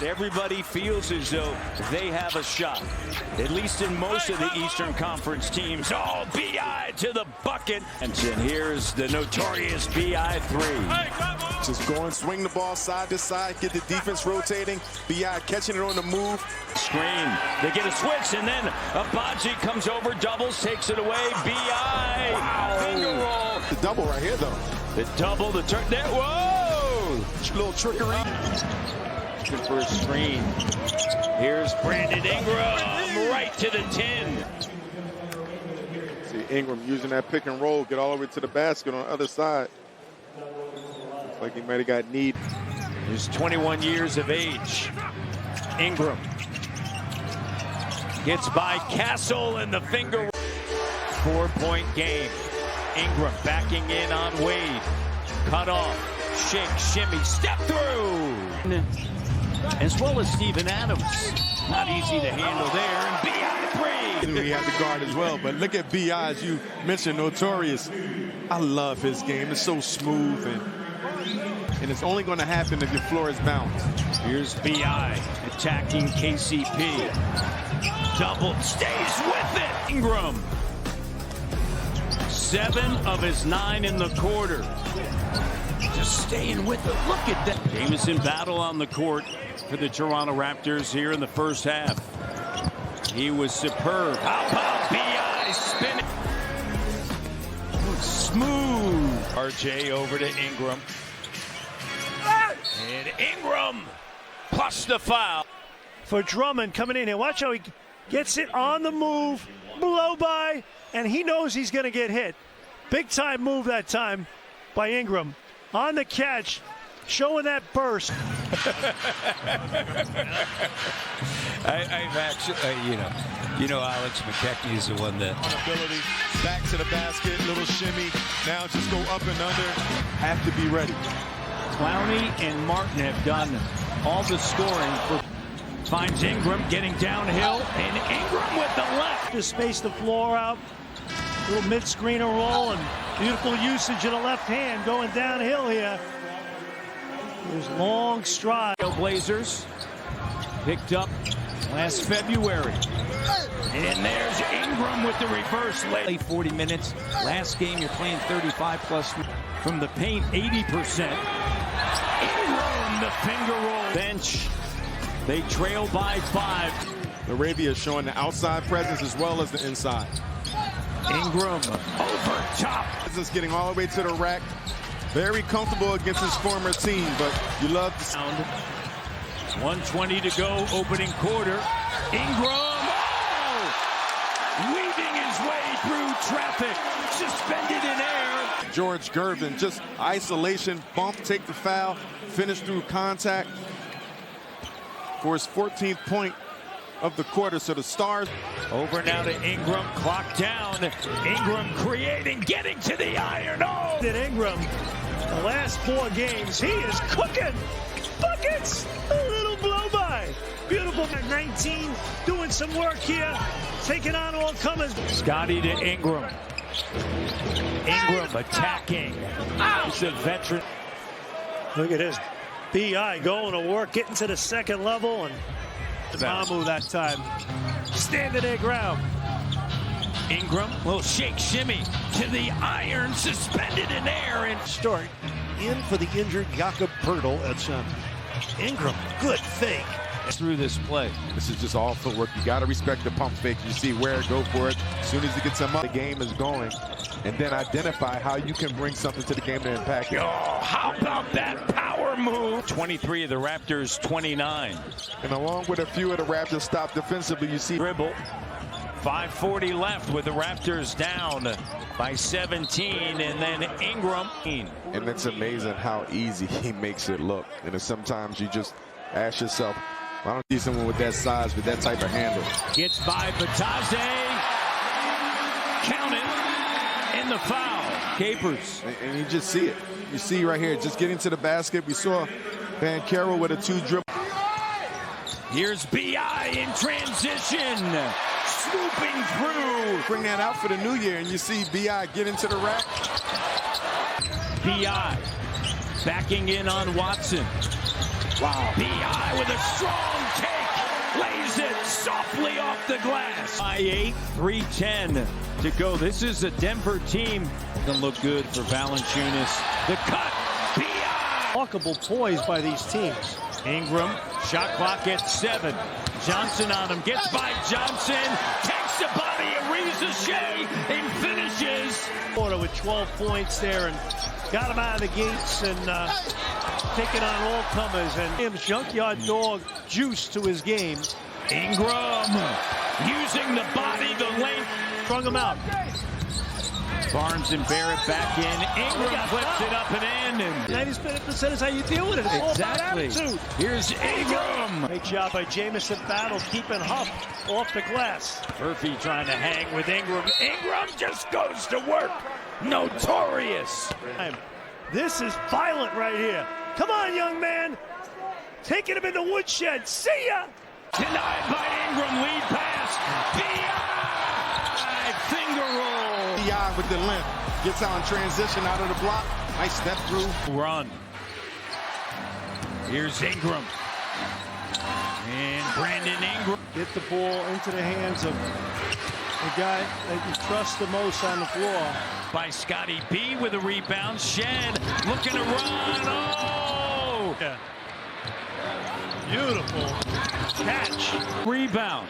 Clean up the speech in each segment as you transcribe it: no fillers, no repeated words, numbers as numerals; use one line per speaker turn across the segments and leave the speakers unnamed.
Everybody feels as though they have a shot, at least in most of the Eastern Conference teams. Oh, B.I. to the bucket. And here's the notorious B.I.3.
Just going, swing the ball side to side, get the defense rotating. B.I. catching it on the move.
Screen. They get a switch, and then Abaji comes over, doubles, takes it away. B.I. Wow. Finger roll.
The double right here, though.
The double, the turn. There. Whoa!
A little trickery.
For a screen. Here's Brandon Ingram right to the 10.
See Ingram using that pick and roll, get all the way to the basket on the other side. Looks like he might have got need.
He's 21 years of age. Ingram gets by Castle and the finger. 4-point game. Ingram backing in on Wade. Cut off. Shake, shimmy, step through. As well as Steven Adams. Not easy to handle there. And B.I.3.
We have the guard as well. But look at B.I. as you mentioned, Notorious. I love his game. It's so smooth. And it's only going to happen if your floor is balanced.
Here's B.I. attacking KCP. Double. Stays with it. Ingram. 7 of his 9 in the quarter. Just staying with it. Look at that. Jamison battle on the court for the Toronto Raptors here in the first half. He was superb. How about B.I. spinning? Smooth. RJ over to Ingram. And Ingram plus the foul.
For Drummond coming in here. Watch how he gets it on the move. Blow by. And he knows he's going to get hit. Big time move that time by Ingram. On the catch, showing that burst.
I've actually, Alex McKechnie is the one that.
Ability, back to the basket, little shimmy. Now just go up and under. Have to be ready.
Clowney and Martin have done all the scoring. Finds Ingram getting downhill, and Ingram with the left.
To space the floor out. Little mid-screener roll and beautiful usage of the left hand going downhill here. There's long stride.
Blazers picked up last February. And there's Ingram with the reverse late. 40 minutes. Last game you're playing 35 plus from the paint, 80%. Ingram, the finger roll. Bench. They trail by 5.
Arabia showing the outside presence as well as the inside.
Ingram over top.
Just getting all the way to the rack. Very comfortable against his former team, but you love the sound.
1:20 to go, opening quarter. Ingram, weaving his way through traffic, suspended in air.
George Gervin, just isolation, bump, take the foul, finish through contact for his 14th point of the quarter. So the Stars
over now to Ingram, clock down. Ingram creating, getting to the iron. Oh!
Ingram, the last 4 games, he is cooking buckets. A little blow by. Beautiful at 19, doing some work here, taking on all comers.
Scotty to Ingram. Ingram attacking. He's a veteran.
Look at this. B.I. going to work, getting to the second level, and Mamu that time. Standing their ground.
Ingram will shake shimmy to the iron, suspended in air. And
start in for the injured Jakob Poeltl at center. Ingram, good fake.
Through this play.
This is just all footwork. You got to respect the pump fake. You see where, go for it. As soon as he gets him up, the game is going. And then identify how you can bring something to the game to impact it.
Oh, how about that power move? 23 of the Raptors, 29.
And along with a few of the Raptors stop defensively, you see
dribble. 5:40 left with the Raptors down by 17, and then Ingram.
And it's amazing how easy he makes it look. And it's sometimes you just ask yourself, I don't see someone with that size, with that type of handle.
Gets by Bataze. Count it. In the foul. Capers.
And you just see it. You see right here, just getting to the basket. We saw Banchero with a 2-dribble.
Here's B.I. in transition. Swooping through.
Bring that out for the new year, and you see B.I. get into the rack.
B.I. backing in on Watson. Wow. B.I. with a strong take. Lays it softly off the glass. By 8, 3:10 to go. This is a Denver team. Doesn't look good for Valanciunas. The cut. B.I.
Remarkable poise by these teams.
Ingram, shot clock at 7. Johnson on him, gets by Johnson, takes the body of Ricochet, and finishes.
With 12 points there and got him out of the gates and taking on all comers. And Williams, junkyard dog juice to his game.
Ingram using the body, the length.
Strung him out.
Barnes and Barrett back in. Ingram flips it up and in. And
90% is how you deal with it. It's all about attitude.
Here's Ingram.
Great job by Jamison Battle keeping Huff off the glass.
Murphy trying to hang with Ingram. Ingram just goes to work. Notorious.
This is violent right here. Come on, young man. Taking him in the woodshed. See ya.
Denied by Ingram. Lead pass. B.I. Finger roll.
B.I. with the length. Gets out in transition out of the block. Nice step through.
Run. Here's Ingram. And Brandon Ingram.
Get the ball into the hands of the guy that you trust the most on the floor.
By Scotty B with a rebound. Shed looking to run. Oh!
Yeah. Beautiful catch.
Rebound.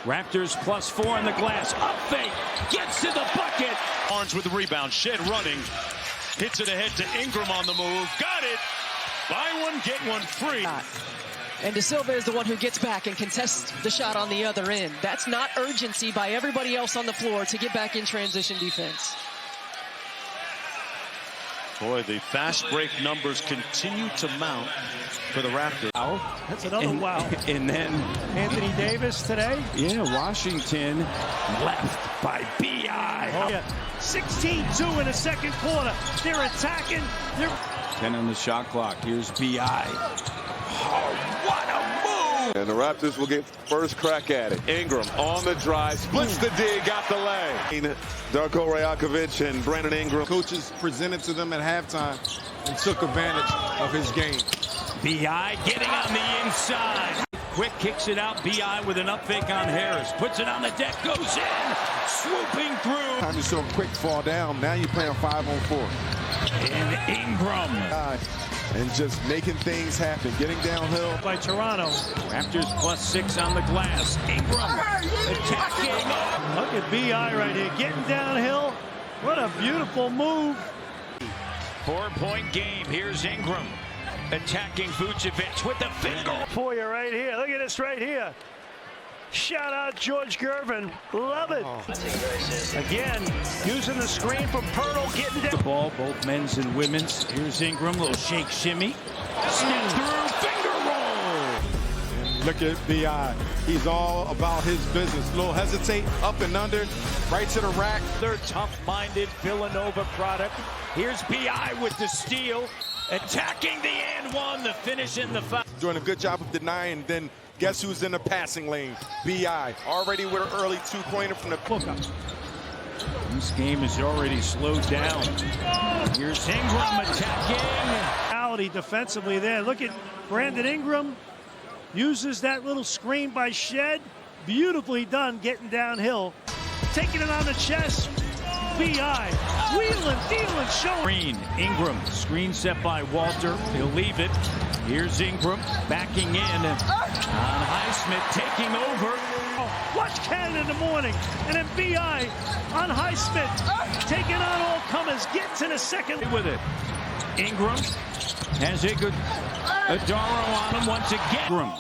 Raptors +4 in the glass. Up fake. Gets to the bucket.
Barnes with the rebound. Shed running. Hits it ahead to Ingram on the move. Got it. Buy one, get one free.
And De Silva is the one who gets back and contests the shot on the other end. That's not urgency by everybody else on the floor to get back in transition defense.
Boy, the fast break numbers continue to mount for the Raptors.
That's another wow.
And then
Anthony Davis today.
Yeah, Washington left by B.I.
Oh, yeah. 16-2 in the second quarter. They're attacking.
10 on the shot clock. Here's B.I. Oh, what a move!
And the Raptors will get first crack at it. Ingram on the drive, splits the dig, got the lay. Darko Rajakovic and Brandon Ingram.
Coaches presented to them at halftime and took advantage of his game.
B.I. getting on the inside. Quick kicks it out. B.I. with an up fake on Harris. Puts it on the deck, goes in. Swooping through.
Time you saw a quick fall down. Now you're playing 5-on-4.
And Ingram.
And just making things happen. Getting downhill.
By Toronto.
Raptors +6 on the glass. Ingram attacking.
Look at B.I. right here. Getting downhill. What a beautiful move.
4-point game. Here's Ingram. Attacking Vucevic with the finger.
For you right here. Look at this right here. Shout out George Gervin. Love it. Again, using the screen from Pirtle, getting down.
The ball, both men's and women's. Here's Ingram, little shake shimmy. Snap through, finger roll.
Look at B.I. He's all about his business. Little hesitate, up and under, right to the rack.
They're tough-minded Villanova product. Here's B.I. with the steal. Attacking the and one, the finish in the foul.
Doing a good job of denying. Then guess who's in the passing lane? B.I. Already with an early two-pointer from the
Look up.
This game is already slowed down. Here's Ingram attacking.
Defensively there. Look at Brandon Ingram. Uses that little screen by Shed. Beautifully done getting downhill. Taking it on the chest. B.I. Wheeling, dealing, showing.
Green, Ingram, screen set by Walter. He'll leave it. Here's Ingram backing in on Highsmith, taking over.
Watch Canada in the morning. And then B.I. on Highsmith. Taking on all comers. Gets in a second.
With it. Ingram has Adaro on him once again.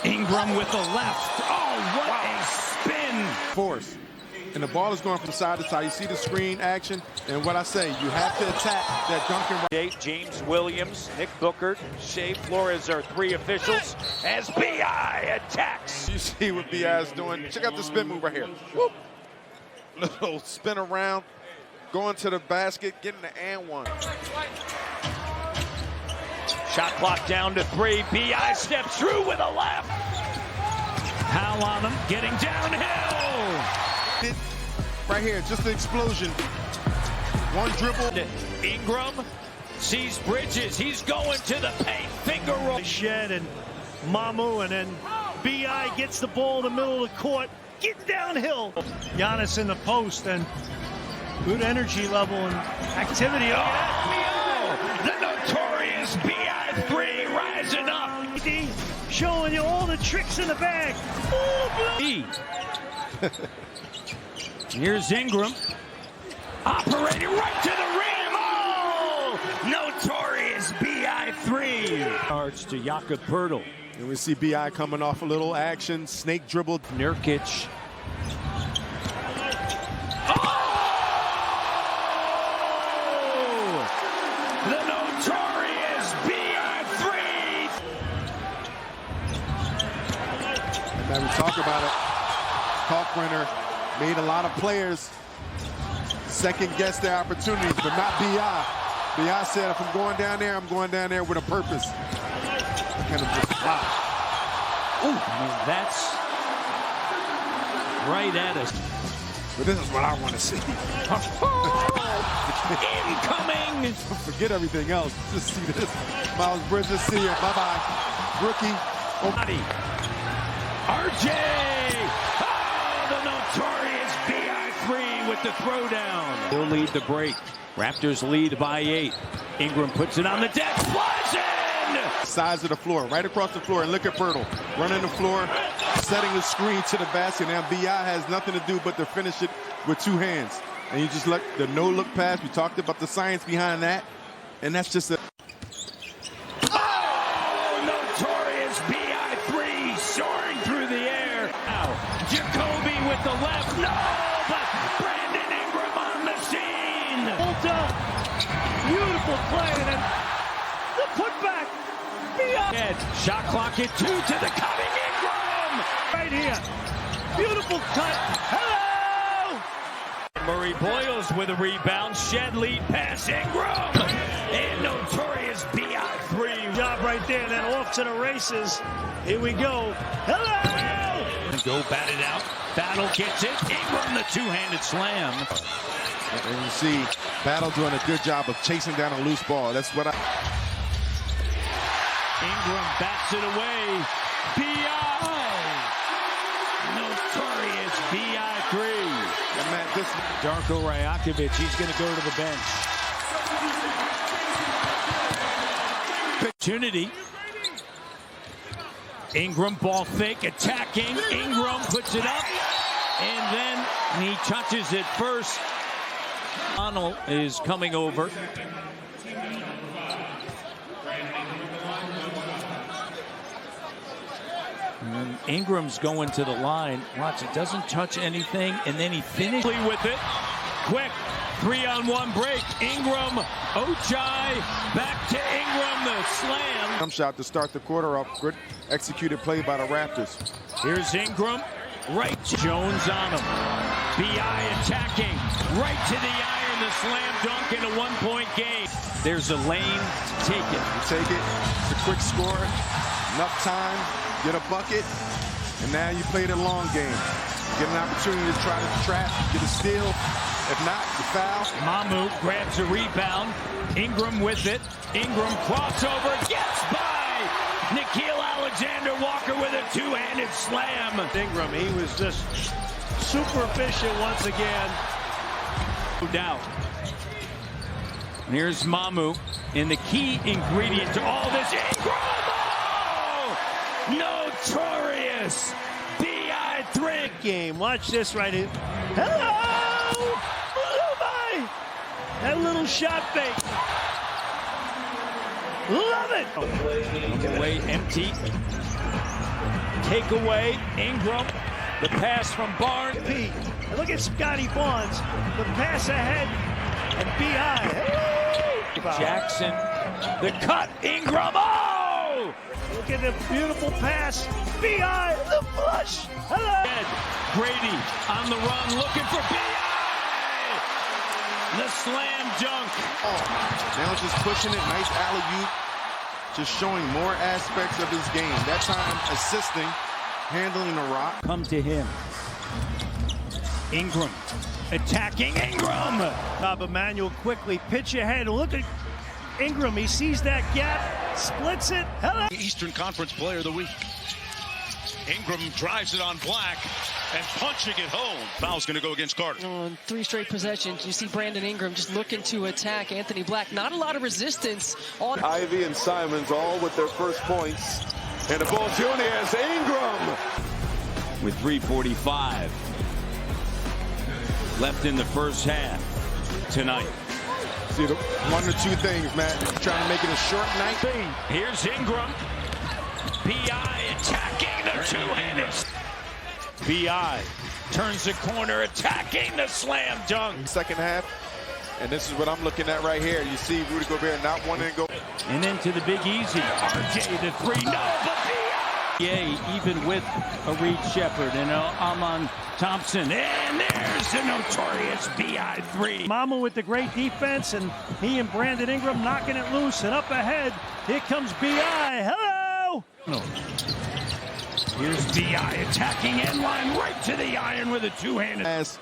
Ingram with the left. Oh, what a spin.
force. And the ball is going from side to side. You see the screen action. And what I say, you have to attack that Duncan.
James Williams, Nick Booker, Shea Flores are three officials as B.I. attacks.
You see what B.I. is doing. Check out the spin move right here. Whoop. Little spin around, going to the basket, getting the and one.
Shot clock down to 3. B.I. steps through with a left. Hal on him, getting downhill.
Right here, just the explosion. One dribble.
Ingram sees Bridges. He's going to the paint. Finger roll.
Shed and Mamu, and then B.I. gets the ball in the middle of the court. Get downhill. Giannis in the post, and good energy level and activity.
The notorious B.I.3 rising up.
Showing you all the tricks in the bag.
Here's Ingram. Operating right to the rim. Oh! Notorious B.I.3. Yards to Jakob Poeltl.
And we see B.I. coming off a little action. Snake dribble.
Nurkic. The notorious B.I.3.
And we talk about it. Kalkbrenner made a lot of players second guess their opportunities, but not B.I. B.I. said, if I'm going down there, I'm going down there with a purpose. Kind of just wow.
Ooh, I mean, that's right at us.
But this is what I want to see.
Incoming!
Forget everything else. Just see this. Miles Bridges, see you. Bye-bye. Rookie.
RJ! Oh, the notorious B.I.3 with the throwdown. They'll lead the break. Raptors lead by 8. Ingram puts it on the deck. Flies in!
Size of the floor, right across the floor. And look at Poeltl. Running the floor, setting the screen to the basket. Now B.I. has nothing to do but to finish it with 2 hands. And you just let the no-look pass. We talked about the science behind that. And that's just a...
Oh, notorious B.I.3 soaring through the air. Now, Jacoby with the left. No, but Brandon Ingram on the scene.
Beautiful play, and then the putback. B.I.
Shot clock at 2 to the cutting Ingram.
Right here. Beautiful cut. Hello!
Murray Boyles with a rebound. Shed lead pass Ingram. And notorious B.I.3.
Job right there, then off to the races. Here we go. Hello!
Go batted out. Battle gets it. Ingram the two-handed slam.
And you see Battle doing a good job of chasing down a loose ball. That's what
Ingram bats it away. B.I. Notorious B.I.3.
And Matt, this
Darko Rajakovic, he's going to go to the bench. Opportunity. Ingram ball fake, attacking. Ingram puts it up, and then he touches it first. Arnold is coming over. And Ingram's going to the line. Watch, it doesn't touch anything, and then he finishes with it. Quick 3-on-1 break. Ingram, Ochai, back to Ingram, the slam.
jump shot to start the quarter off. Good executed play by the Raptors.
Here's Ingram, right to Jones on him. B.I. attacking, right to the iron, the slam dunk in a 1-point game. There's a lane, take it.
You take it, it's a quick score, enough time, get a bucket, and now you play the long game. Get an opportunity to try to trap, get a steal. If not, you foul.
Mamu grabs a rebound. Ingram with it. Ingram crossover, gets by. Nickeil Alexander-Walker with a two-handed slam.
Ingram, he was just super efficient once again.
No doubt. Here's Mamu, and the key ingredient to all this. Ingram! Oh! Notorious B.I.3.
Game. Watch this right here. Hello! Bye. That little shot fake. Love it.
Away empty. Take away Ingram. The pass from Barnes.
Pete. And look at Scotty Barnes. The pass ahead. And B.I.
Jackson. The cut. Ingram. Oh!
Look at the beautiful pass. B.I. The flush. Hello.
Grady on the run looking for B.I. The slam dunk.
Oh, now just pushing it. Nice alley-oop. Just showing more aspects of his game. That time assisting, handling the rock.
Come to him. Ingram attacking Ingram.
Bob Emmanuel quickly pitch ahead. Look at Ingram, he sees that gap, splits it. Hello.
Eastern Conference Player of the Week. Ingram drives it on Black and punching it home. Foul's going to go against Carter.
On 3 straight possessions, you see Brandon Ingram just looking to attack Anthony Black. Not a lot of resistance on
Ivy and Simons all with their first points. And the ball, Junior's Ingram.
With 3:45 left in the first half tonight.
See, one or two things, Matt. Trying to make it a short night.
Here's Ingram. B.I. attacking the two-handed. B.I. turns the corner, attacking the slam dunk.
Second half, and this is what I'm looking at right here. You see Rudy Gobert not wanting to go.
And into the Big Easy. RJ the three. No, but B.I. even with a Reed Shepard and Amon Thompson. And there's the notorious B.I.3.
Mama with the great defense, and he and Brandon Ingram knocking it loose. And up ahead, here comes B.I. Hello!
No. Here's B.I. attacking end line right to the iron with a two-handed.
As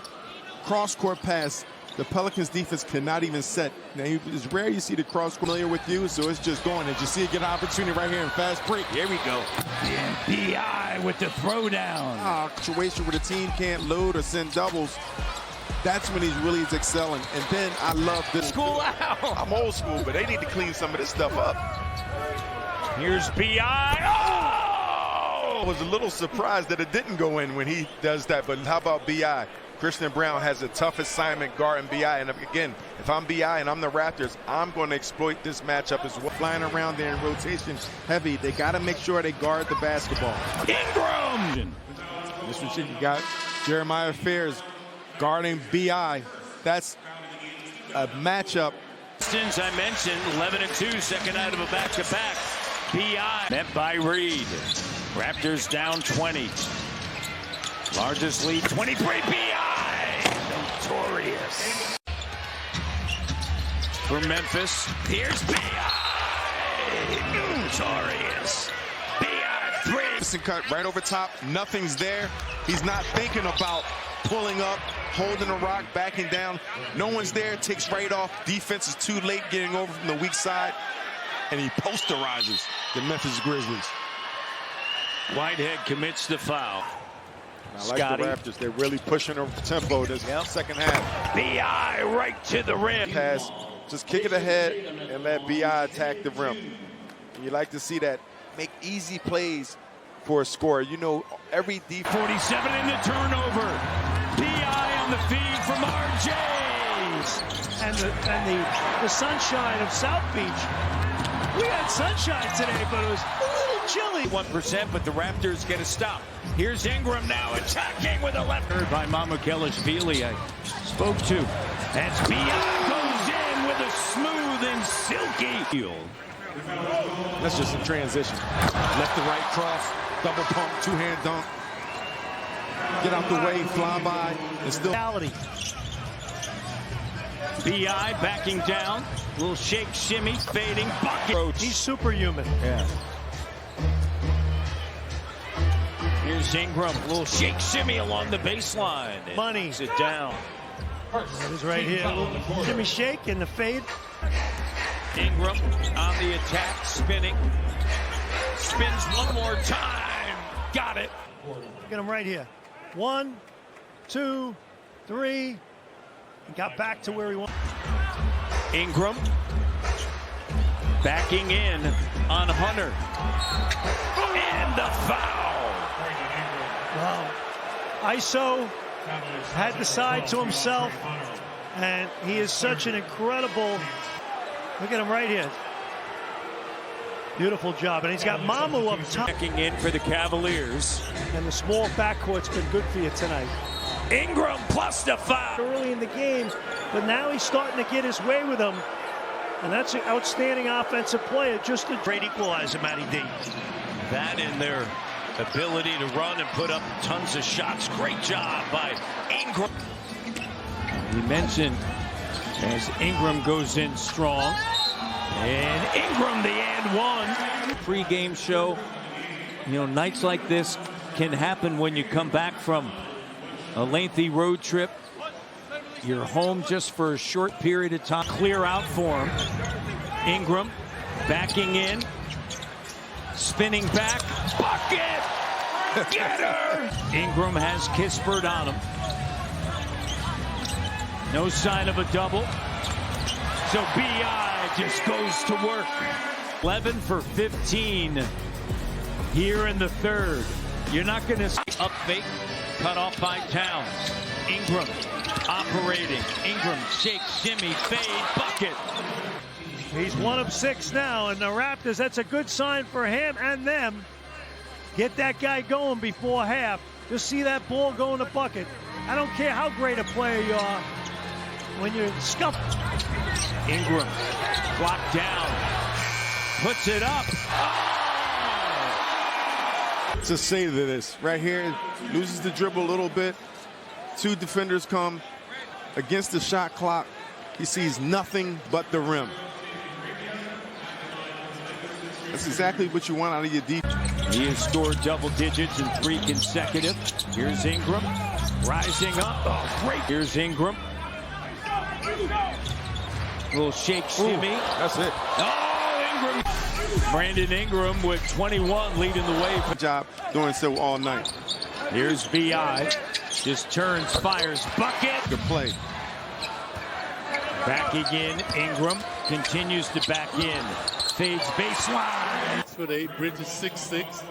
cross-court pass, the Pelicans defense cannot even set. Now, it's rare you see the cross familiar with you, so it's just going. And you see it get an opportunity right here in fast break.
Here we go. And B.I. with the throwdown.
Situation where the team can't load or send doubles. That's when he's really excelling. And then I love this.
School out.
I'm old school, but they need to clean some of this stuff up.
Here's B.I.
I was a little surprised that it didn't go in when he does that, but how about B.I.? Christian Brown has a tough assignment guarding B.I. And again, if I'm B.I. and I'm the Raptors, I'm going to exploit this matchup as well. Flying around there in rotation heavy, they got to make sure they guard the basketball.
Ingram!
This one, you got Jeremiah Fairs guarding B.I. That's a matchup.
Since I mentioned 11-2, second out of a back-to-back. B.I. met by Reed. Raptors down 20. Largest lead, 23. B.I. Notorious. For Memphis, here's B.I. Notorious. B.I.3.
Listen, cut right over top. Nothing's there. He's not thinking about pulling up, holding a rock, backing down. No one's there. Takes right off. Defense is too late getting over from the weak side. And he posterizes the Memphis Grizzlies.
Whitehead commits the foul.
I like
Scotty.
the Raptors. They're really pushing the tempo this second half.
B.I. right to the rim.
Pass. Just kick it ahead and let B.I. attack the rim. You like to see that. Make easy plays for a scorer. You know, every defense.
47 in the turnover. B.I. on the feed from RJ.
And the sunshine of South Beach. We had sunshine today, but it was a little chilly.
1%, but the Raptors get a stop. Here's Ingram now attacking with a left. By Mamukelashvili, I spoke to. That's B.I. goes in with a smooth and silky field.
That's just a transition. Left to right cross, double pump, two-hand dunk. Get out the way, fly by, and still.
B.I. backing down. Little shake, shimmy, fading, bucket.
He's superhuman.
Yeah. Here's Ingram. Little shake, shimmy along the baseline.
Money.
Sit down.
That is right here. Little shimmy shake and the fade.
Ingram on the attack, spinning. Spins one more time. Got it.
Look at him right here. 1, 2, 3. He got back to where he wanted.
Ingram backing in on Hunter. And the foul.
Wow. ISO had the side to himself, and he is such an incredible. Look at him right here. Beautiful job. And he's got Mamu up top.
Checking in for the Cavaliers.
And the small backcourt's been good for you tonight.
Ingram plus the foul.
Early in the game, but now he's starting to get his way with him. And that's an outstanding offensive player. Just a great equalizer, Matty D.
That in their ability to run and put up tons of shots. Great job by Ingram. We mentioned as Ingram goes in strong. And Ingram the and one. Pre-game show. You know, nights like this can happen when you come back from a lengthy road trip. You're home just for a short period of time. Clear out for him. Ingram backing in, spinning back, bucket! Get her! Ingram has Kispert on him. No sign of a double. So B.I. just goes to work. 11 for 15 here in the third. You're not going to see up fake, cut off by Towns. Ingram operating. Ingram shake, shimmy, fade, bucket.
He's 1 of 6 now, and the Raptors, that's a good sign for him and them. Get that guy going before half. Just see that ball go in the bucket. I don't care how great a player you are. When you're scuffed.
Ingram blocked down. Puts it up. Oh!
To say to this, right here, loses the dribble a little bit. 2 defenders come against the shot clock. He sees nothing but the rim. That's exactly what you want out of your defense.
He has scored double digits in 3 consecutive. Here's Ingram rising up. Oh, great. Here's Ingram. Little shake shimmy.
That's it.
Oh, Ingram. Brandon Ingram with 21 leading the way.
Good job doing so all night.
Here's B.I. Just turns, fires, bucket.
Good play.
Back again, Ingram continues to back in. Fades baseline.
For the 8, Bridges 6'6".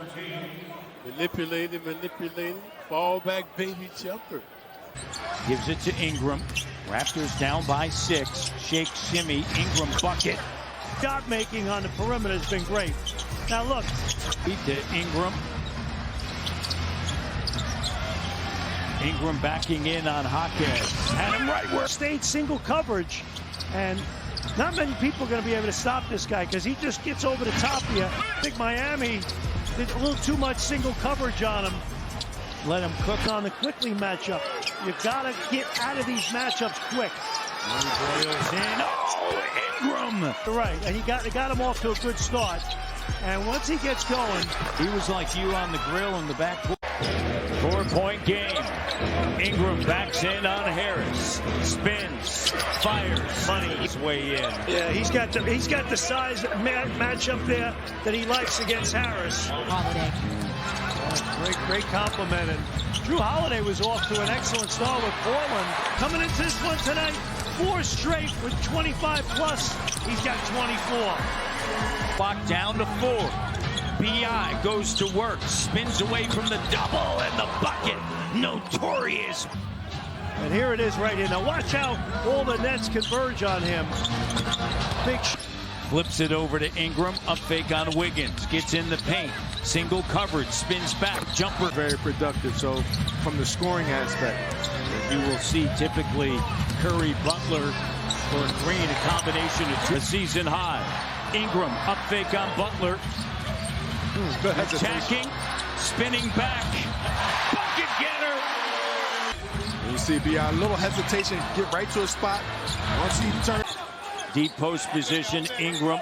Manipulating, fall back baby jumper.
Gives it to Ingram. Raptors down by 6. Shake, shimmy, Ingram bucket.
Shot making on the perimeter has been great. Now look.
Beat to Ingram. Ingram backing in on Jaquez. Had him right where.
Stayed single coverage. And not many people are going to be able to stop this guy because he just gets over the top of you. I think Miami did a little too much single coverage on him. Let him cook on the quickly matchup. You got to get out of these matchups quick.
Ingram.
Right, and he got him off to a good start. And once he gets going,
he was like you on the grill in the back. 4-point game. Ingram backs in on Harris. Spins, fires, money his way in.
Yeah, he's got the size matchup there that he likes against Harris.
Holiday.
Great compliment. And Drew Holiday was off to an excellent start with Portland. Coming into this one tonight, 4 straight with 25 plus. He's got 24.
Clock down to 4. B.I. goes to work, spins away from the double and the bucket. Notorious.
And here it is right here. Now watch how all the nets converge on him.
Flips it over to Ingram. Up fake on Wiggins. Gets in the paint. Single coverage. Spins back. Jumper.
Very productive. So from the scoring aspect,
you will see typically Curry, Butler, or Green, a combination of 2. A season high. Ingram up fake on Butler. Attacking. Spinning back. Bucket getter.
You see B.I. a little hesitation. Get right to a spot. Once he turns.
Deep post position, Ingram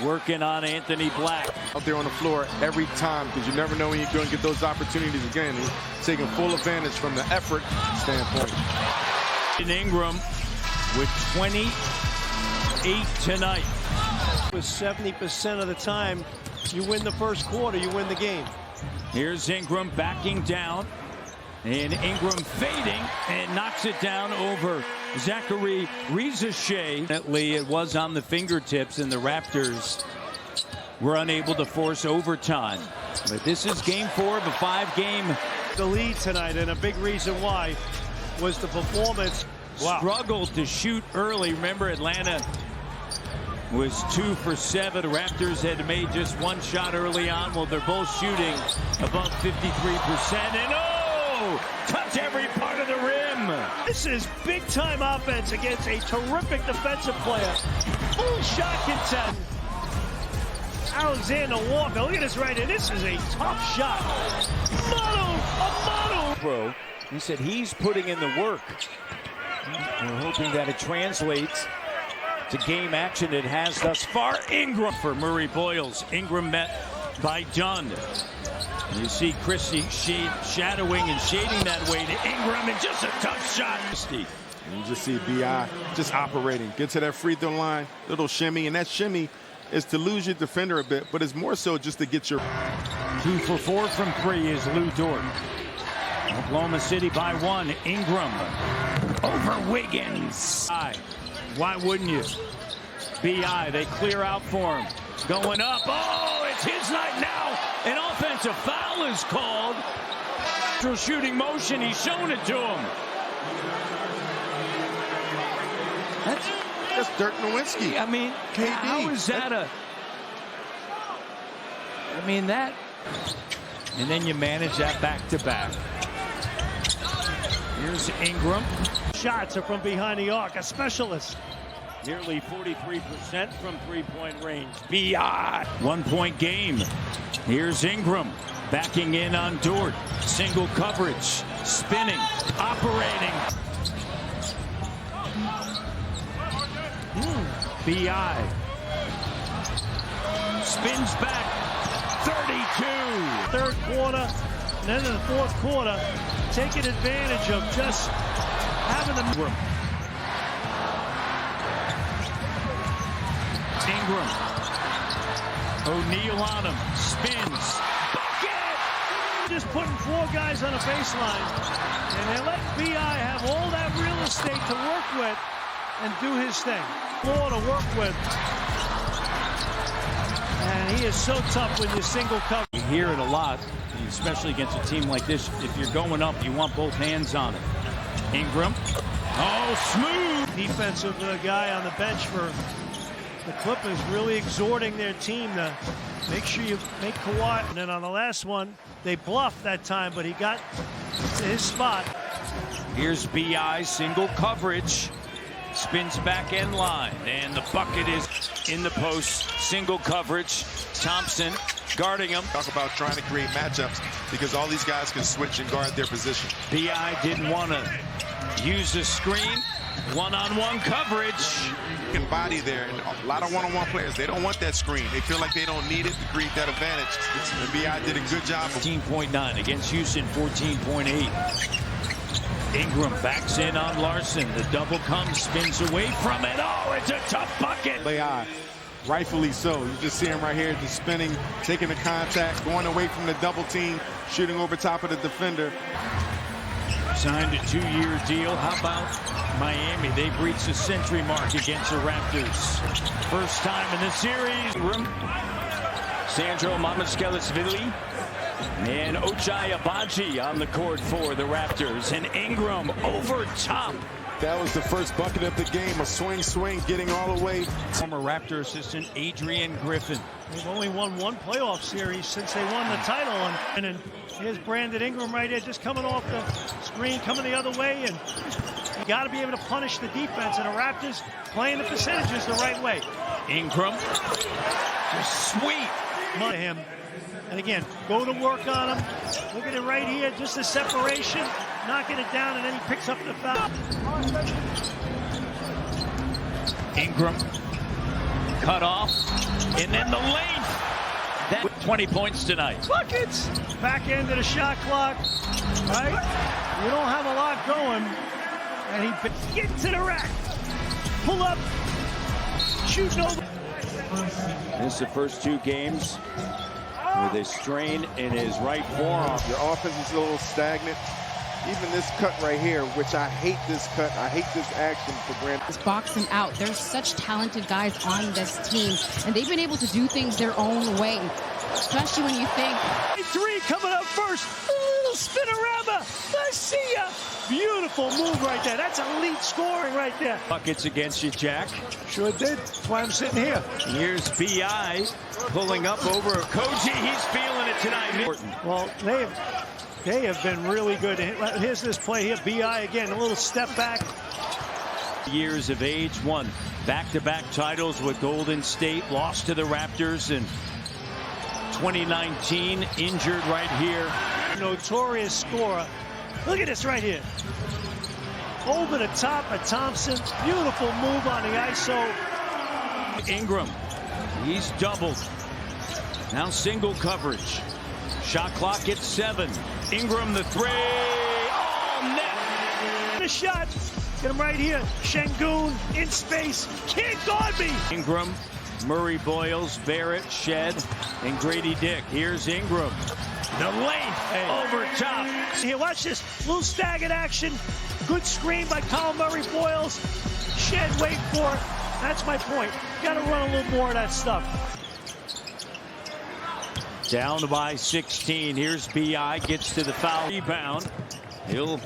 working on Anthony Black.
Out there on the floor every time because you never know when you're going to get those opportunities again. He's taking full advantage from the effort standpoint.
And Ingram with 28 tonight.
With 70% of the time, you win the first quarter, you win the game.
Here's Ingram backing down. And Ingram fading and knocks it down over Zachary Rizachet. It was on the fingertips, and the Raptors were unable to force overtime. But this is game 4 of a 5-game.
The lead tonight, and a big reason why was the performance.
Wow. Struggled to shoot early. Remember, Atlanta was 2 for 7. Raptors had made just 1 shot early on. Well, they're both shooting above 53%. And touch every part of the rim.
This is big-time offense against a terrific defensive player. Full shot contest. Alexander Walker, look at this right here. This is a tough shot. A
Pro. He said he's putting in the work. We're hoping that it translates to game action. It has thus far. Ingram for Murray Boyles. Ingram met by Dunn. You see Christie shadowing and shading that way to Ingram, and just a tough shot.
And you just see B.I. just operating. Get to that free throw line, little shimmy, and that shimmy is to lose your defender a bit, but it's more so just to get your...
2 for 4 from 3 is Lou Dort. Oklahoma City by 1. Ingram over Wiggins. Why wouldn't you? B.I., they clear out for him. Going up. Oh, it's his night now. An offensive foul is called. Shooting motion, he's shown it to him.
That's Dirk Nowitzki.
I mean,
KD.
How is that a... I mean, that... And then you manage that back-to-back. Here's Ingram.
Shots are from behind the arc, a specialist.
Nearly 43% from three-point range. B.I. 1-point game. Here's Ingram backing in on Dort. Single coverage, spinning, operating. B.I. spins back. 32.
Third quarter, and then in the fourth quarter, taking advantage of just having the...
Ingram. O'Neal on him. Spins. Bucket!
Just putting 4 guys on a baseline, and they let B.I. have all that real estate to work with and do his thing. Floor to work with. And he is so tough when you single cover.
You hear it a lot, especially against a team like this. If you're going up, you want both hands on it. Ingram. Oh, smooth!
Defensive guy on the bench for the Clippers, really exhorting their team to make sure you make Kawhi. And then on the last one, they bluffed that time, but he got to his spot.
Here's B.I. single coverage. Spins back end line, and the bucket is in the post. Single coverage. Thompson guarding him.
Talk about trying to create matchups because all these guys can switch and guard their position.
B.I. didn't want to use the screen. One-on-one coverage.
And body there, and a lot of one-on-one players, they don't want that screen. They feel like they don't need it to create that advantage. And B.I. did a good job.
14.9 against Houston, 14.8. Ingram backs in on Larson. The double comes, spins away from it. Oh, it's a tough bucket.
B.I., rightfully so. You just see him right here, just spinning, taking the contact, going away from the double team, shooting over top of the defender.
Signed a 2-year deal. How about Miami? They've reached the century mark against the Raptors. First time in the series. Sandro Mamukelashvili and Ochai Agbaji on the court for the Raptors. And Ingram over top.
That was the first bucket of the game. A swing, getting all the way.
Former Raptor assistant Adrian Griffin.
They've only won 1 playoff series since they won the title. And here's Brandon Ingram right here, just coming off the screen, coming the other way. And you got to be able to punish the defense. And the Raptors playing the percentages the right way.
Ingram, just sweet.
To him. And again, go to work on him. Look at it right here, just the separation, knocking it down, and then he picks up the foul.
Ingram, cut off, and then the length. That 20 points tonight.
Buckets! Back end of the shot clock, right? You don't have a lot going, and he gets to the rack. Pull up, shoot over.
This is the first 2 games with a strain in his right forearm.
Your offense is a little stagnant. Even this cut right here, which I hate this cut. I hate this action for Brandon.
Box him out. There's such talented guys on this team, and they've been able to do things their own way, especially when you think.
B.I.3 coming up first. A little spinorama. I see ya. Beautiful move right there. That's elite scoring right there.
Buckets against you, Jack.
Sure did. That's why I'm sitting here.
Here's B.I. pulling up over Koji. He's feeling it tonight.
Well, they have been really good. Here's this play here. B.I. again, a little step back.
Years of age, won back-to-back titles with Golden State, lost to the Raptors in 2019, injured right here.
Notorious scorer. Look at this right here. Over the top of Thompson. Beautiful move on the ISO.
Ingram, he's doubled. Now single coverage. Shot clock at 7. Ingram the 3. Oh, net.
The shot. Get him right here. Şengün in space. Can't guard me.
Ingram, Murray Boyles, Barrett, Shed, and Grady Dick. Here's Ingram. The length over top.
Here, watch this. Little staggered action. Good screen by Colin Murray Boyles. Shed, wait for it. That's my point. Got to run a little more of that stuff.
Down by 16. Here's B.I. Gets to the foul. Rebound. He'll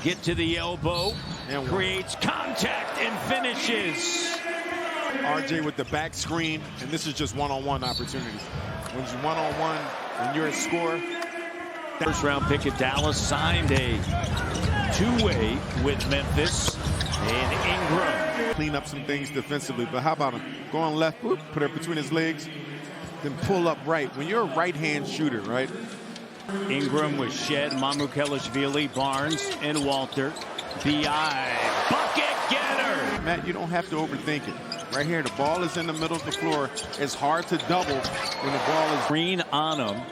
get to the elbow. And creates contact and finishes.
RJ with the back screen. And this is just one-on-one opportunities. When it's one-on-one and you're a scorer.
First round pick of Dallas signed a two-way with Memphis and Ingram.
Clean up some things defensively, but how about him going left, whoop, put it between his legs, then pull up right. When you're a right-hand shooter, right?
Ingram with Shed, Mamukelashvili, Barnes, and Walter. B.I. bucket getter.
Matt, you don't have to overthink it. Right here, the ball is in the middle of the floor. It's hard to double when the ball is
green on him.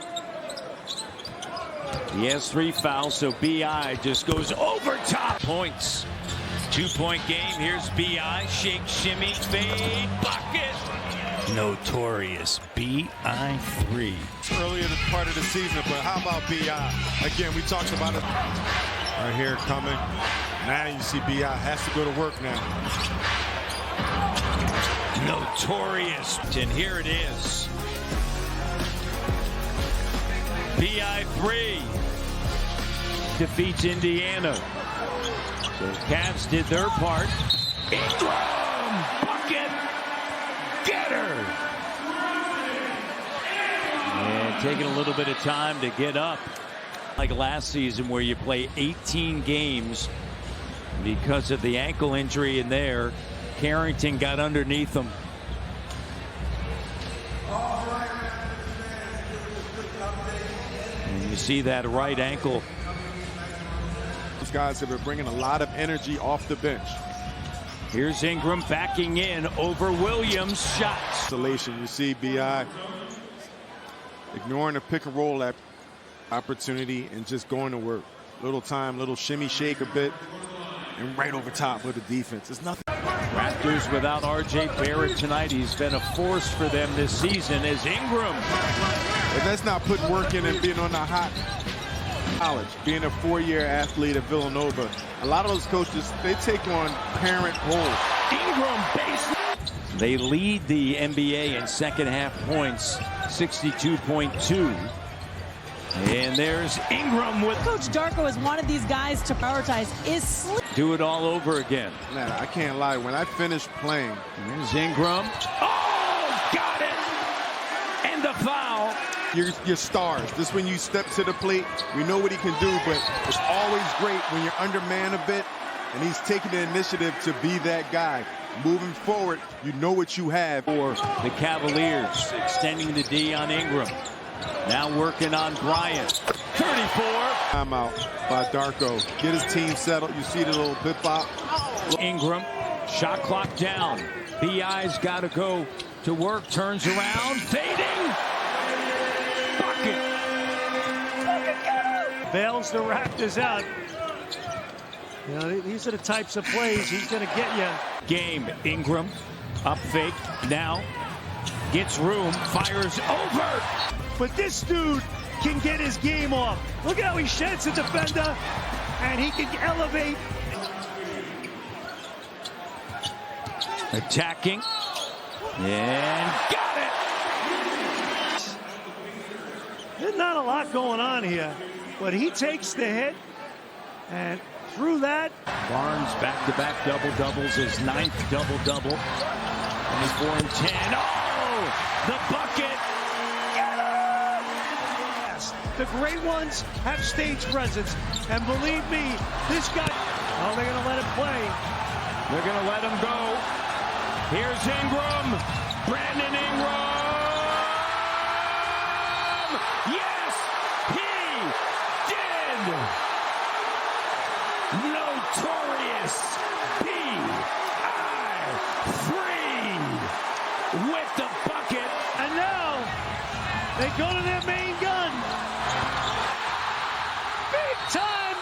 He has 3 fouls, so B.I. just goes over top. Points. 2-point game. Here's B.I. Shake, shimmy, fade, bucket. Notorious B.I.3.
Earlier this part of the season, but how about B.I.? Again, we talked about it right here coming. Now you see B.I. has to go to work now.
Notorious. And here it is. B.I.3 defeats Indiana. So Cavs did their part. Ingram, bucket, getter. And taking a little bit of time to get up. Like last season where you play 18 games because of the ankle injury in there. Carrington got underneath him. And you see that right ankle.
These guys have been bringing a lot of energy off the bench.
Here's Ingram backing in over Williams. Shot.
Isolation. You see B.I. ignoring the pick and roll opportunity and just going to work. Little time, little shimmy shake a bit, and right over top with the defense. It's nothing.
Raptors without R.J. Barrett tonight. He's been a force for them this season as Ingram.
If that's not putting work in and being on the hot college, being a 4-year athlete at Villanova, a lot of those coaches, they take on parent roles.
Ingram base. They lead the NBA in second half points, 62.2. And there's Ingram with...
Coach Darko has wanted these guys to prioritize is sleep.
Do it all over again.
Man, I can't lie. When I finished playing...
There's Ingram. Oh, got it! And the foul.
Your stars. This when you step to the plate, we know what he can do, but it's always great when you're undermanned a bit, and he's taking the initiative to be that guy. Moving forward, you know what you have.
For the Cavaliers, extending the D on Ingram. Now working on Bryant. 34.
Timeout by Darko. Get his team settled. You see the little bip-bop.
Ingram, shot clock down. B.I.'s got to go to work. Turns around, fading. Bucket.
Bails the Raptors out. You know, these are the types of plays he's going to get you.
Game. Ingram, up fake. Now gets room, fires over.
But this dude can get his game off. Look at how he sheds a defender, and he can elevate.
Attacking, and got it.
There's not a lot going on here, but he takes the hit, and through that.
Barnes back-to-back double-doubles, his 9th double-double. 24 and 10. Oh, the bucket.
The great ones have stage presence. And believe me, this guy, oh, they're going to let him play.
They're going to let him go. Here's Ingram. Brandon Ingram. Yes, he did. Notorious B.I.3 with the bucket.
And now they go to their main gun. Big time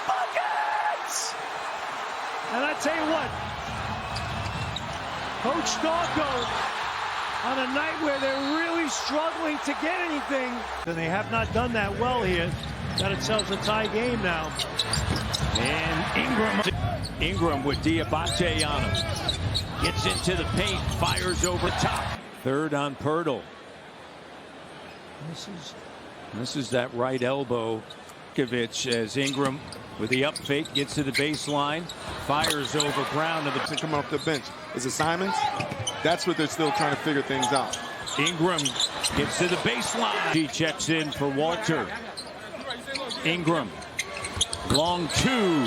buckets! And I tell you what, Coach Stalko, on a night where they're really struggling to get anything, and they have not done that well here. Got itself a tie game now.
And Ingram with Diabate on him. Gets into the paint, fires over top. Third on Pirtle. This is that right elbow. As Ingram with the up fake gets to the baseline, fires over Brown to the
coming off the bench. Is it Simons? That's what they're still trying to figure things out.
Ingram gets to the baseline. He checks in for Walter. Ingram, long two.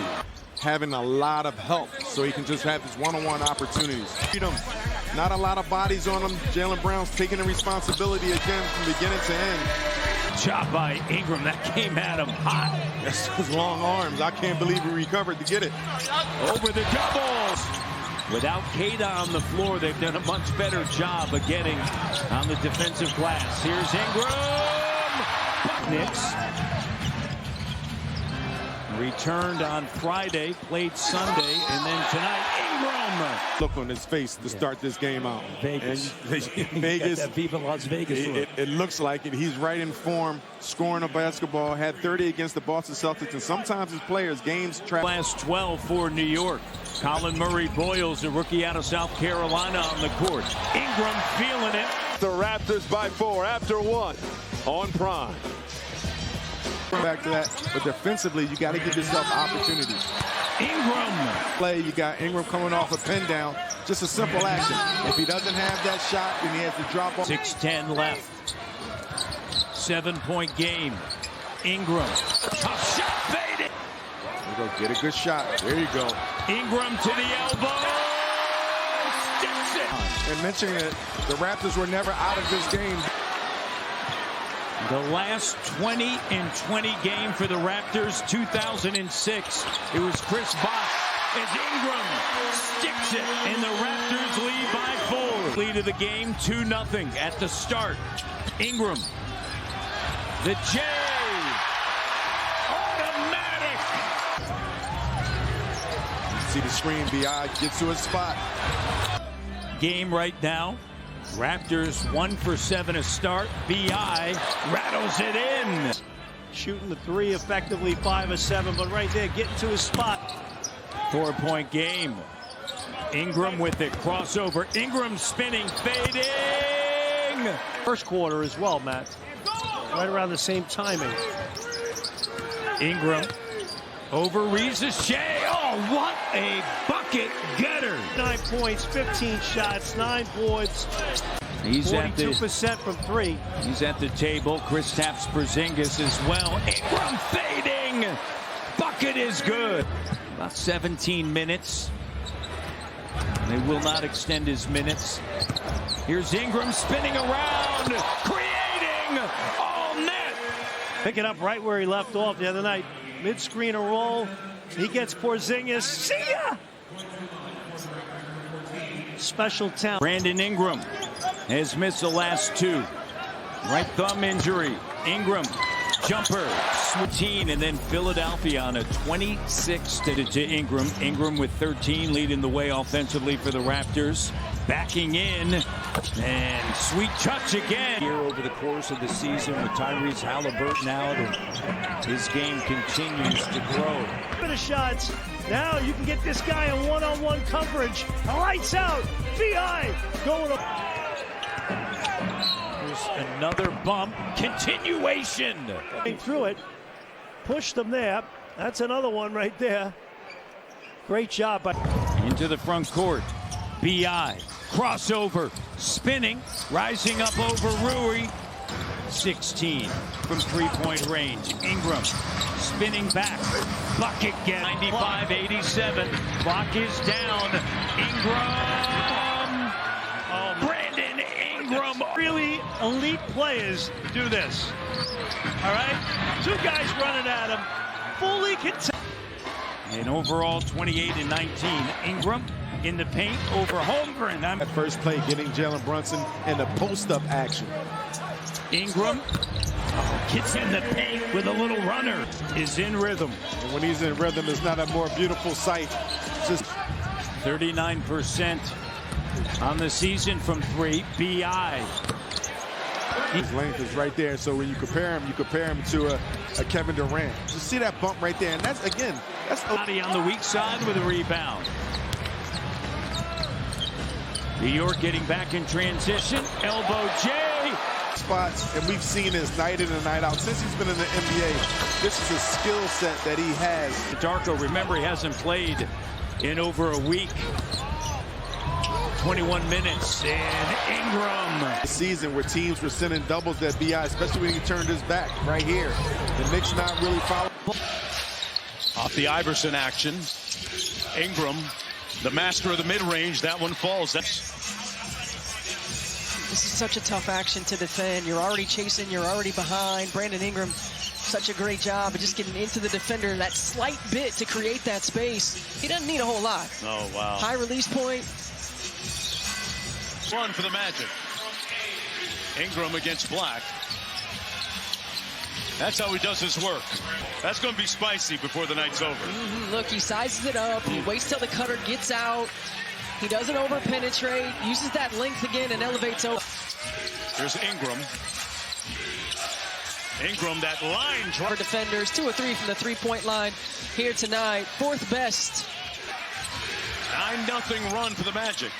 Having a lot of help so he can just have his one-on-one opportunities. Not a lot of bodies on him. Jaylen Brown's taking the responsibility again from beginning to end.
Chop by Ingram. That came at him hot.
That's his long arms. I can't believe he recovered to get it.
Over the doubles. Without Kada on the floor, they've done a much better job of getting on the defensive glass. Here's Ingram. Knicks. Returned on Friday, played Sunday, and then tonight, Ingram.
Look on his face to start this game out.
Vegas.
Vegas.
Viva Las Vegas.
It looks like it. He's right in form, scoring a basketball, had 30 against the Boston Celtics, and sometimes his players, games trap.
Last 12 for New York. Colin Murray-Boyles, a rookie out of South Carolina on the court. Ingram feeling it.
The Raptors by 4 after 1 on Prime.
Back to that, but defensively, you got to give yourself opportunities.
Ingram.
Play, you got Ingram coming off a pin down. Just a simple action. If he doesn't have that shot, then he has to drop off.
6:10 left. 7-point game. Ingram. Tough shot, faded.
There you go, get a good shot. There you go.
Ingram to the elbow. Sticks it.
And mentioning it, the Raptors were never out of this game.
The last 20-20 game for the Raptors, 2006. It was Chris Bosh as Ingram sticks it, and the Raptors lead by 4. Lead of the game, 2-0 at the start. Ingram, the J, automatic.
You see the screen, B.I. gets to his spot.
Game right now. Raptors 1 for 7 to start. B.I. rattles it in.
Shooting the three effectively, 5 of 7, but right there getting to his spot.
4-point game. Ingram with it, crossover. Ingram spinning, fading.
First quarter as well, Matt. Right around the same timing.
Ingram over Reese's Shea. Oh, what a bucket getter.
9 points, 15 shots, 9 boards.
He's
42% from 3.
He's at the table. Kristaps Porzingis as well. Ingram fading. Bucket is good. About 17 minutes. They will not extend his minutes. Here's Ingram spinning around, creating all net.
Pick it up right where he left off the other night. Mid-screen a roll. He gets Porzingis. See ya! Special talent.
Brandon Ingram has missed the last 2. Right thumb injury. Ingram, jumper, 13, and then Philadelphia on a 26 to Ingram. Ingram with 13, leading the way offensively for the Raptors. Backing in, and sweet touch again. Here over the course of the season with Tyrese Halliburton out, and his game continues to grow.
Bit of shots. Now you can get this guy in one-on-one coverage. Lights out. B.I. going up.
There's another bump. Continuation.
Through it. Pushed them there. That's another one right there. Great job.
Into the front court. B.I. crossover. Spinning. Rising up over Rui. 16 from 3-point range. Ingram spinning back. Bucket get 95-87. Clock is down. Ingram. Brandon Ingram.
Really elite players do this. All right? 2 guys running at him. Fully contested.
And overall 28-19. Ingram in the paint over Holmgren.
That first play getting Jalen Brunson in the post-up action.
Ingram gets in the paint with a little runner. Is in rhythm.
And when he's in rhythm, it's not a more beautiful sight. It's just
39% on the season from three. B.I.
His length is right there, so when you compare him to a Kevin Durant. You see that bump right there, and that's
Body on the weak side with a rebound. New York getting back in transition. Elbow J.
Spots, and we've seen this night in and night out since he's been in the NBA. This is a skill set that he has.
Darko, remember, he hasn't played in over a week. 21 minutes, and Ingram.
Season where teams were sending doubles at B.I., especially when he turned his back right here. The Knicks not really following.
Off the Iverson action. Ingram, the master of the mid-range. That one falls.
This is such a tough action to defend. You're already chasing, you're already behind. Brandon Ingram, such a great job of just getting into the defender, that slight bit to create that space. He doesn't need a whole lot.
Oh, wow.
High release point.
One for the Magic. Ingram against Black. That's how he does his work. That's going to be spicy before the night's over.
Look, he sizes it up. He waits till the cutter gets out. He doesn't over-penetrate. Uses that length again and elevates over.
Here's Ingram. Ingram, that line.
For defenders, 2 or 3 from the three-point line here tonight. 4th best.
9-0 run for the Magic.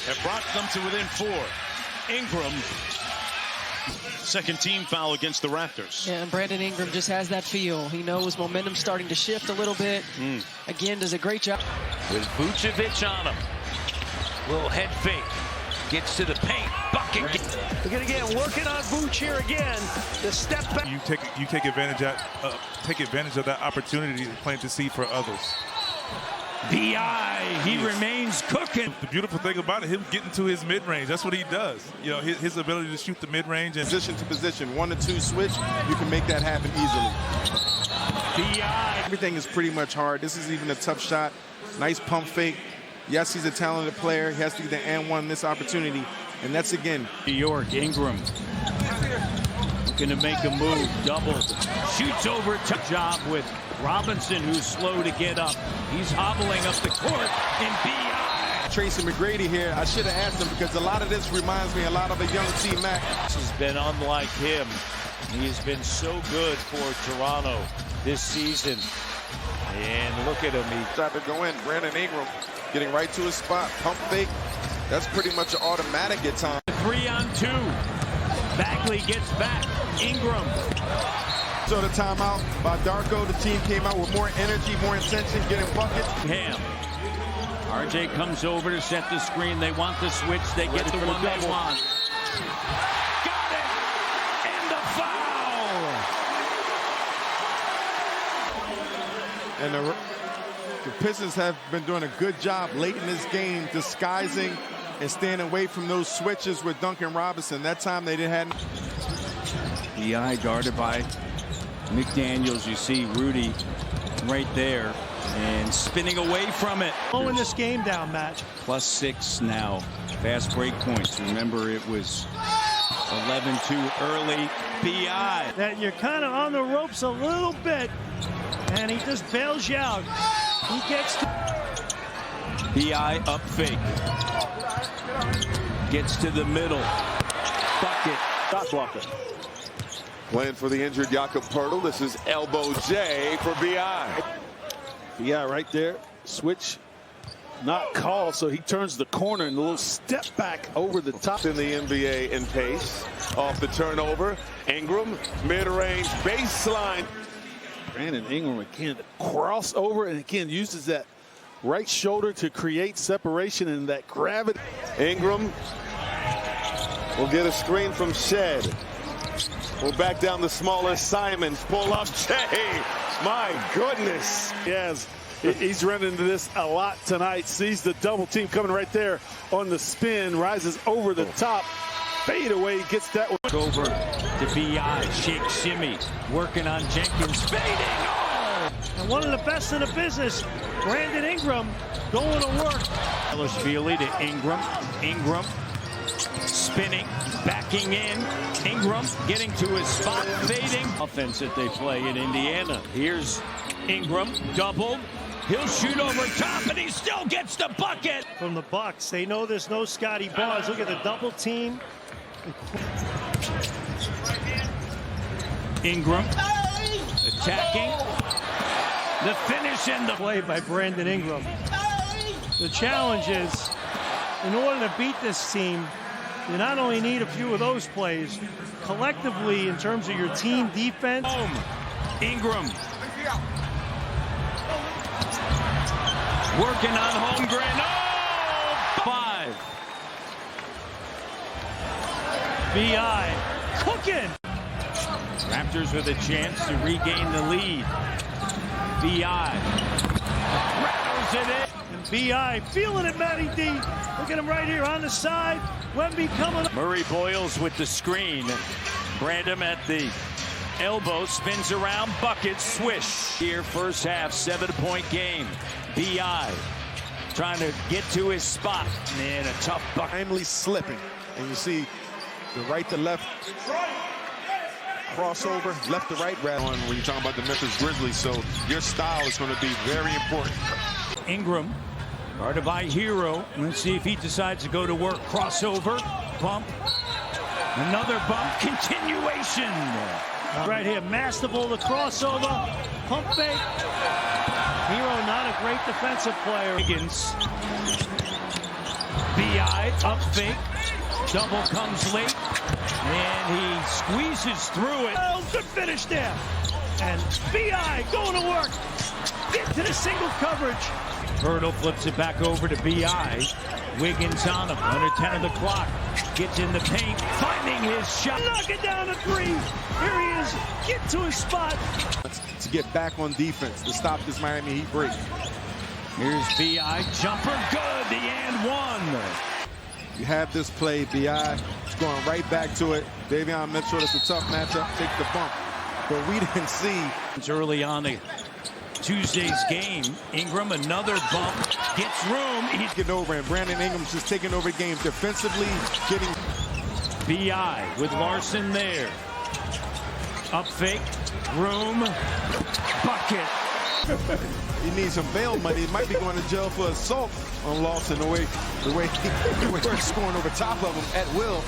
Have brought them to within 4. Ingram. Second team foul against the Raptors.
Yeah, and Brandon Ingram just has that feel. He knows momentum's starting to shift a little bit. Again, does a great job.
With Vucevic on him. Little head fake. Gets to the paint. Bucket.
We're going to get working on Vooch here again. The step back.
You take advantage of that opportunity to plant the seed for others.
B.I. He remains cooking.
The beautiful thing about it, him getting to his mid-range, that's what he does. You know, his ability to shoot the mid-range. And
position to position, 1 to 2 switch, you can make that happen easily.
B.I.
Everything is pretty much hard. This is even a tough shot. Nice pump fake. Yes, he's a talented player. He has to get the and one this opportunity. And that's, again,
New York. Ingram looking to make a move. Double. Shoots over. Tough job with Robinson, who's slow to get up. He's hobbling up the court. And B.I.
Tracy McGrady here. I should have asked him because a lot of this reminds me a lot of a young T-Mac.
This has been unlike him. He has been so good for Toronto this season. And look at him. He
tried to go in. Brandon Ingram getting right to his spot. Pump fake. That's pretty much an automatic at times.
3-on-2. Bagley gets back. Ingram.
So the timeout by Darko. The team came out with more energy, more intention, getting buckets.
Ham. RJ comes over to set the screen. They want the switch. They get the one they want. Got it! And the foul!
And the Pistons have been doing a good job late in this game disguising and staying away from those switches with Duncan Robinson. That time they didn't have.
B.I. guarded by McDaniels. You see Rudy right there and spinning away from it.
Slowing this game down, Matt.
+6 now. Fast break points. Remember, it was 11-2 early. B.I.
That you're kind of on the ropes a little bit, and he just bails you out. He gets to
B.I. up fake. Gets to the middle. Bucket.
shot blocker.
Playing for the injured Jakob Poeltl. This is elbow J for B.I.
B.I. right there. Switch not called, so he turns the corner and a little step back over the top.
In the NBA in pace. Off the turnover. Ingram, mid-range, baseline.
Brandon Ingram again crossover and again uses that right shoulder to create separation and that gravity.
Ingram will get a screen from Shed. We'll back down the smaller Simons. Pull up Jay. My goodness.
Yes, he's running into this a lot tonight. Sees the double team coming right there on the spin. Rises over the top. Fade away. Gets that one.
Over to B.I. Shake shimmy. Working on Jenkins. Fading. Oh!
And one of the best in the business, Brandon Ingram, going to work.
Elishvili to Ingram. Ingram spinning, backing in. Ingram getting to his spot, fading. Offense that they play in Indiana. Here's Ingram, doubled. He'll shoot over top, and he still gets the bucket.
From the Bucks, they know there's no Scotty Barnes. Look at the double team.
Ingram attacking. The finish and the
play by Brandon Ingram. The challenge is, in order to beat this team, you not only need a few of those plays, collectively in terms of your team defense.
Ingram working on Holmgren. Oh! 5.
B.I. cooking.
Raptors with a chance to regain the lead. B.I. rattles it in.
And B.I. feeling it, Matty D. Look at him right here on the side. Wemby coming.
Murray Boyles with the screen. Brandon at the elbow, spins around, bucket, swish.
Here, first half, 7-point game. B.I. trying to get to his spot. And a tough bucket.
Timely slipping. And you see the right to left crossover, left to right rather on when you're talking about the Memphis Grizzlies. So your style is going to be very important.
Ingram, guarded by Hero. Let's see if he decides to go to work. Crossover, bump, another bump, continuation.
Right here, masterful, the crossover, pump fake. Hero not a great defensive player.
Higgins, B.I. up fake, double comes late, and he squeezes through it.
Oh, good finish there. And B.I. going to work. Get to the single coverage.
Hurdle flips it back over to B.I. Wiggins on him, under 10 of the clock. Gets in the paint, finding his shot.
Knock it down a 3. Here he is. Get to his spot.
To get back on defense, to stop this Miami Heat break.
Here's B.I. Jumper good, the and one.
You have this play, B.I. It's going right back to it. Davion Mitchell, it's a tough matchup. Take the bump. But we didn't see.
It's early on the Tuesday's game. Ingram, another bump, gets room.
He's getting over, and Brandon Ingram's just taking over the game defensively, getting.
B.I. with Larson there. Up fake, room, bucket.
He needs some bail money. He might be going to jail for assault on Lawson the way he's scoring over top of him at will.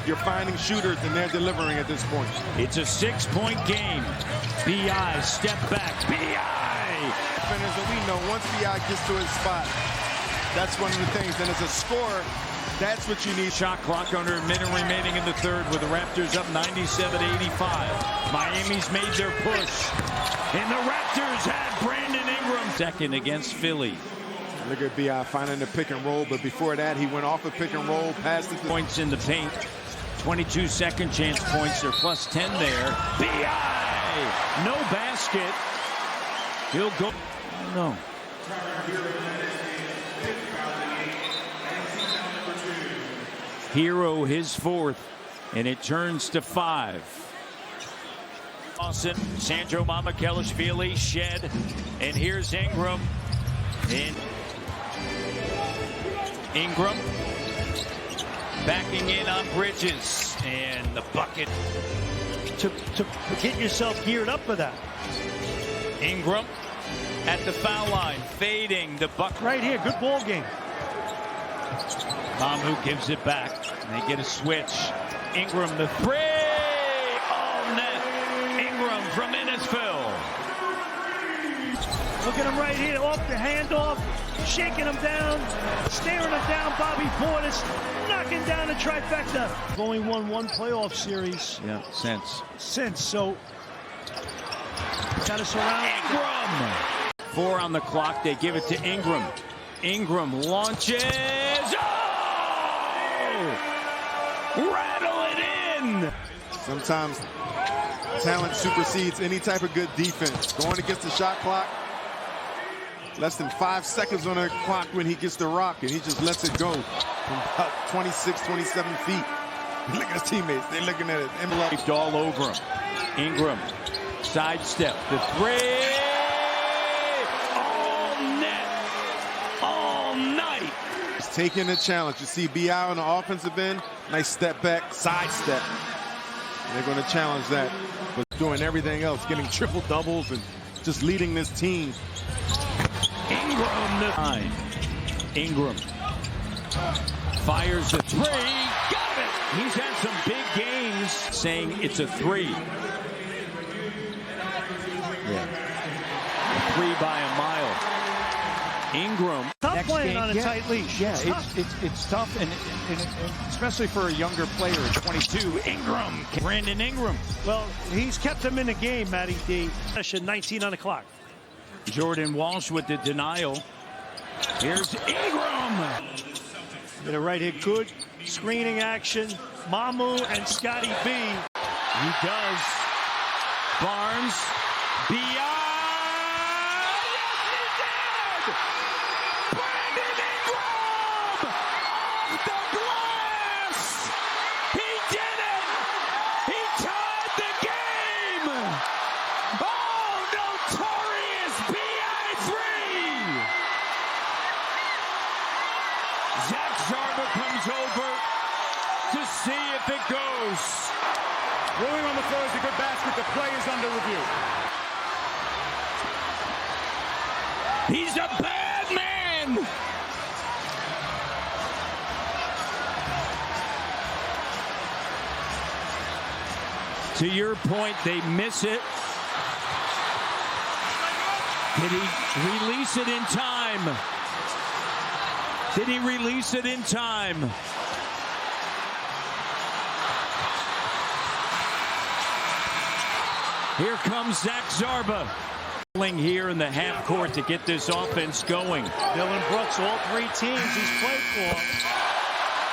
You're finding shooters and they're delivering at this point.
It's a 6-point game. B.I. step back. B.I.
And we know once B.I. gets to his spot, that's one of the things. And as a scorer, that's what you need.
Shot clock under a minute remaining in the third with the Raptors up 97-85. Miami's made their push. And the Raptors had Brandon Ingram. Second against Philly.
Look at B.I. finding the pick and roll, but before that, he went off a pick and roll, passed it.
Points in the paint. 22 second chance points. They're plus 10 there. B.I. No basket. He'll go. No. Hero his fourth, and it turns to 5. Lawson, Sandro Mamukelashvili, Shed, and here's Ingram. And Ingram backing in on Bridges, and the bucket.
To get yourself geared up for that.
Ingram at the foul line, fading the bucket.
Right here, good ball game.
Mamu gives it back, and they get a switch. Ingram the three. Oh, net. Ingram from Innisfil.
Look at him right here, off the handoff, shaking him down, staring him down. Bobby Portis knocking down the trifecta. Only won one playoff series.
Yeah, since.
So, got to surround
Ingram. 4 on the clock. They give it to Ingram. Ingram launches. Oh! Rattle it in.
Sometimes talent supersedes any type of good defense. Going against the shot clock. Less than 5 seconds on the clock when he gets the rock, and he just lets it go from about 26, 27 feet. Look at his teammates. They're looking at it.
All over him. Ingram, sidestep, the three. All net. All night.
He's taking the challenge. You see B.I. on the offensive end. Nice step back, sidestep. And they're going to challenge that. But doing everything else, getting triple doubles and just leading this team.
Ingram. Ingram fires a three. Got it. He's had some big games saying it's a three. Yeah. A three by a mile. Ingram.
Tough playing on a tight leash.
Yeah, it's tough, and especially for a younger player at 22. Ingram. Brandon Ingram.
Well, he's kept him in the game, Matty D. 19 on the clock.
Jordan Walsh with the denial. Here's Ingram.
Get a right hit, good screening action. Mamu and Scotty B.
He does. Barnes. B.I. Brandon Ingram! Off the glass! He did it! He tied the game! Oh, Notorious B.I.3! Zach Zarba comes over to see if it goes.
Rolling on the floor is a good basket. The play is under review.
He's a bad man! To your point, they miss it. Did he release it in time? Did he release it in time? Here comes Zach Zarba. Here in the half court to get this offense going.
Dylan Brooks, all three teams he's played for.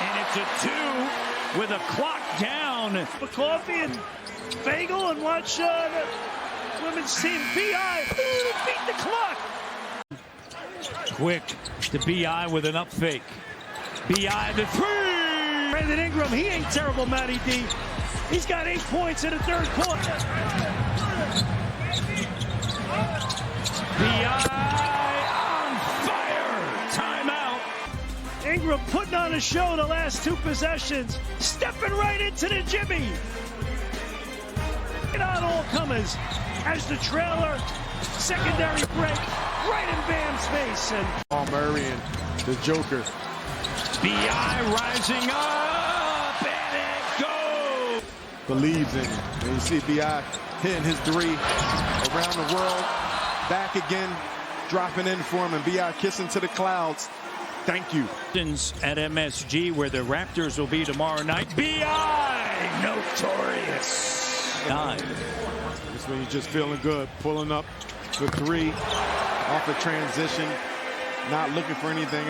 And it's a two with a clock down.
For coffee and bagel and watch the women's team. B.I. beat the clock.
Quick to B.I. with an up fake. B.I. the three.
Brandon Ingram, he ain't terrible, Matty D. He's got 8 points in the third quarter.
B.I. on fire. Timeout.
Ingram putting on a show the last 2 possessions. Stepping right into the Jimmy. Get on all comers as the trailer. Secondary break right in Bam's face. And
Paul Murray and the Joker.
B.I. rising up, and it goes.
Believes in him. And you see B.I. hitting his three around the world. Back again, dropping in for him, and B.I. kissing to the clouds. Thank you.
At MSG, where the Raptors will be tomorrow night. B.I. Notorious.
This when you're just feeling good, pulling up the three off the transition, not looking for anything